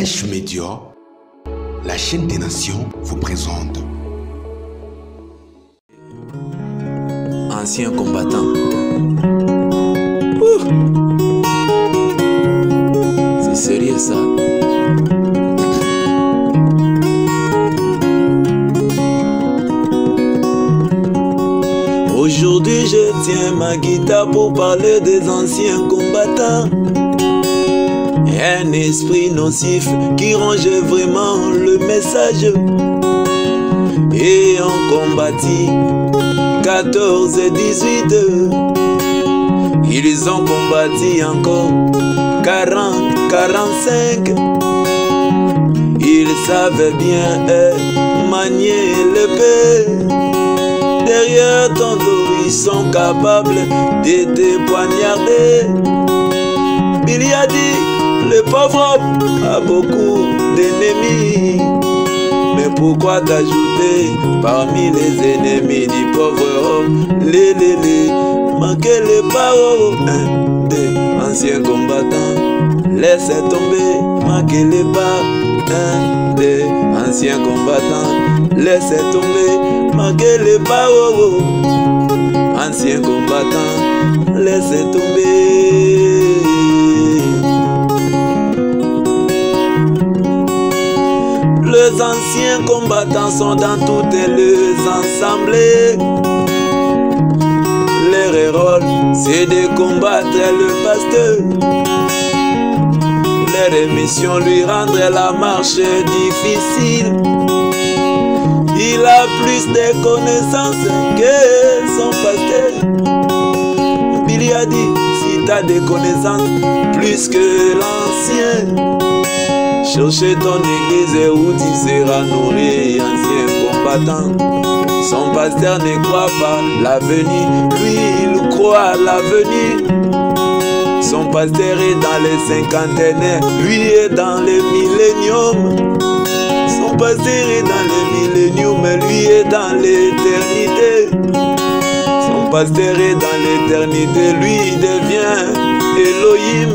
Daesh Media, la chaîne des nations, vous présente. Ancien combattant. C'est sérieux ça. Aujourd'hui je tiens ma guitare pour parler des anciens combattants. Un esprit nocif qui rangeait vraiment le message. Et on combattit 14 et 18. Ils ont combattu encore 40, 45. Ils savaient bien manier l'épée. Derrière ton dos, ils sont capables de te poignarder. Billy a dit, le pauvre homme a beaucoup d'ennemis. Mais pourquoi t'ajouter parmi les ennemis du pauvre homme? Manquez les paroles des anciens combattants. Laissez tomber, manquez les pas des anciens combattants. Laissez tomber, manquez les paroles. Anciens combattants, laissez tomber. Les anciens combattants sont dans toutes les assemblées. Leur rôle, c'est de combattre le pasteur. Leur mission, lui rendre la marche difficile. Il a plus de connaissances que son pasteur. Billy a dit, si t'as des connaissances plus que l'ancien, cherchez ton église où tu seras nourri, ancien combattant. Son pasteur ne croit pas l'avenir, lui il croit l'avenir. Son pasteur est dans les cinquantenaires, lui est dans les milléniums. Son pasteur est dans les milléniums, mais lui est dans l'éternité. Son pasteur est dans l'éternité, lui il devient Elohim.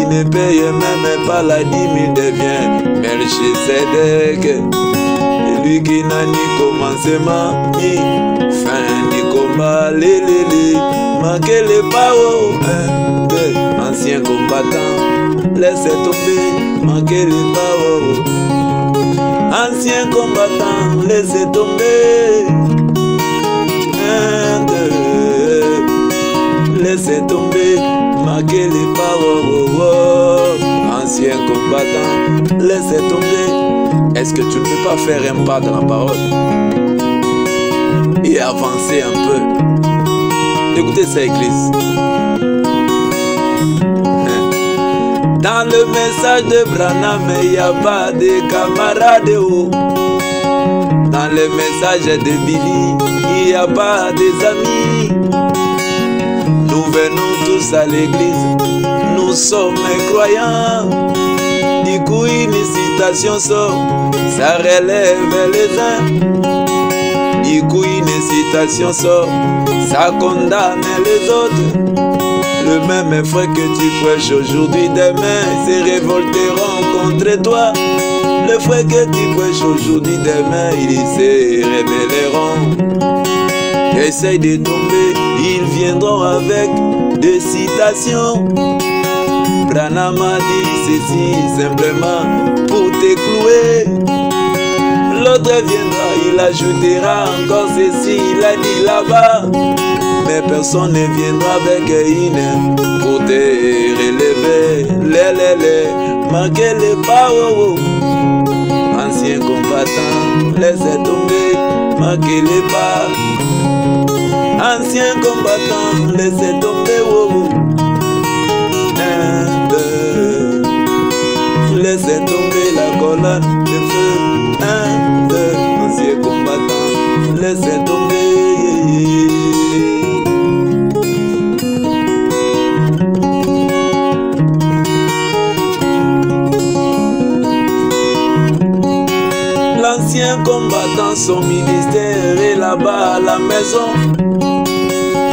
Il ne paye même pas la dîme, il devient Melchizedek. Et lui qui n'a ni commencement ni fin du combat. Manquez les paroles des anciens combattants. Laissez tomber, manquez les paroles. Anciens combattants, laissez tomber. Laissez tomber, manquez les paroles. Anciens combattants, laissez tomber. Est-ce que tu ne peux pas faire un pas dans la parole et avancer un peu? Écoutez ça, église. Dans le message de Branham, il n'y a pas de camarades. Dans le message de Billy, il n'y a pas des amis. Nous venons tous à l'église, nous sommes croyants. Du coup une citation sort, ça relève les uns. Du coup une citation sort, ça condamne les autres. Le même frère que tu prêches aujourd'hui, demain se révolteront contre toi. Le frère que tu prêches aujourd'hui, demain ils se rébelleront. Essaye de tomber, ils viendront avec des citations. Branham a dit ceci simplement pour te clouer. L'autre viendra, il ajoutera encore ceci, il a dit là-bas. Mais personne ne viendra avec une pour te relever. Manquez les paroles. Anciens combattants, laissez tomber, manquez les pas. Anciens combattants, laissez tomber. Laissez tomber la colonne de feu. 1, 2, anciens combattants, laissez tomber. L'ancien combattant, son ministère est là-bas à la maison.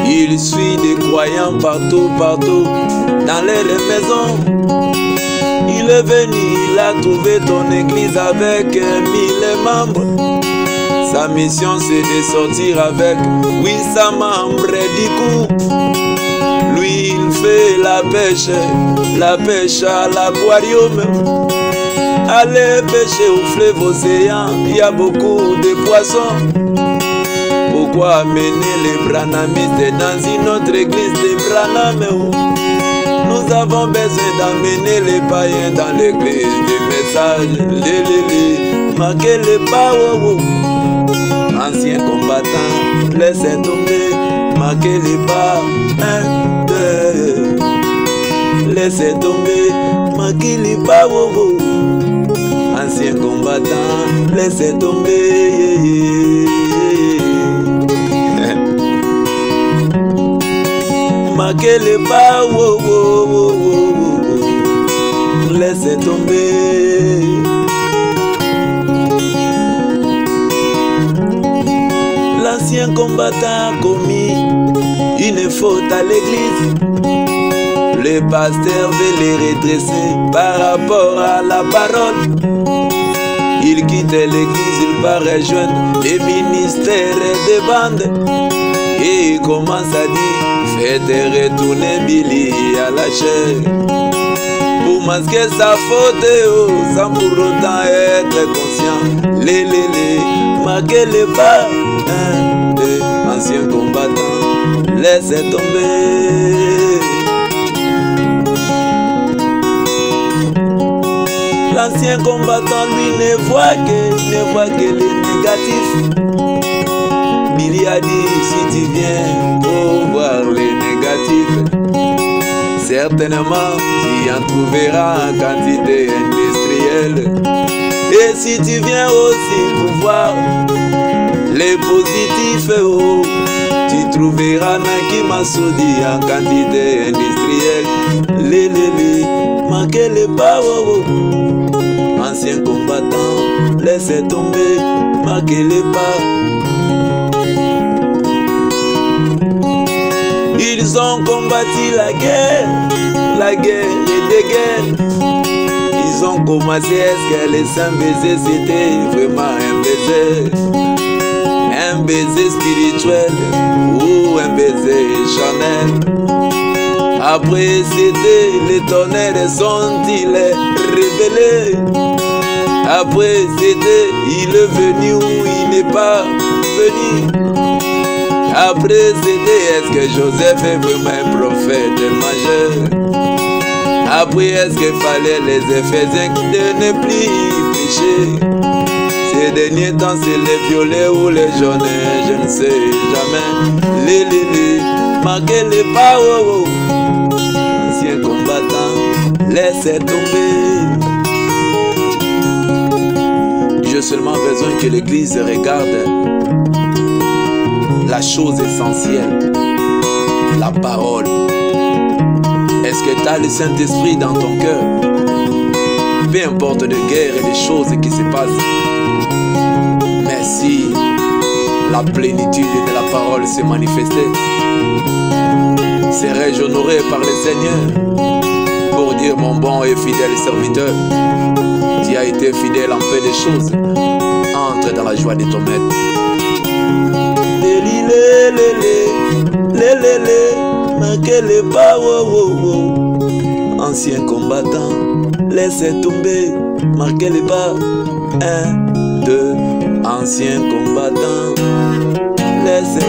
Il suit des croyants partout, dans les maisons. Il est venu, il a trouvé ton église avec 1000 membres. Sa mission c'est de sortir avec 800 membres du coup. Lui il fait la pêche à l'aquarium. Allez pêcher au fleuve océan, il y a beaucoup de poissons. Pourquoi amener les branhamistes dans une autre église de Branham? Nous avons besoin d'amener les païens dans l'église du message. Marquez les pas, anciens combattants, laissez tomber. Marquez les pas, 1, 2, laissez tomber. Marquez les pas, anciens combattants, laissez tomber. Marquez les pas, laissez tomber. L'ancien combattant a commis une faute à l'église. Le pasteur veut les redresser par rapport à la parole. Il quitte l'église, il va rejoindre les ministères des bandes. Et il commence à dire, faites retourner Billy à la chair. Pour masquer sa faute, sans pour autant être conscient. Marquez les pas, 1, 2, anciens combattants, laissez tomber. L'ancien combattant, lui, ne voit que les négatifs. Billy a dit, si tu viens pour voir les négatifs, certainement tu en trouveras en quantité industrielle. Et si tu viens aussi pour voir les positifs, tu trouveras Naki Masoudi en quantité industrielle. Marquez les pas, anciens combattants, laissez tomber, marquez les pas. Ils ont combattu la guerre et des guerres. Ils ont commencé, est-ce que les 5 baisers c'était vraiment un baiser spirituel ou un baiser charnel? Après c'était les tonnerres sont-ils révélés? Après c'était il est venu ou il n'est pas venu? Après c'était est-ce que Joseph est vraiment un prophète majeur? Après est-ce qu'il fallait les Éphésiens de ne plus prêcher? Ces derniers temps c'est les violets ou les jaunes, je ne sais jamais. Marquez les pas, anciens combattants, laissez tomber. J'ai seulement besoin que l'église regarde la chose essentielle, la parole. Est-ce que tu as le Saint-Esprit dans ton cœur? Peu importe de guerre et des choses qui se passent. Mais si la plénitude de la parole se manifestait, serais-je honoré par le Seigneur pour dire mon bon et fidèle serviteur, tu as été fidèle en peu de choses, entre dans la joie de ton maître. Marquez les pas, anciens combattants, laissez tomber, marquez les pas, 1, 2, anciens combattants, laissez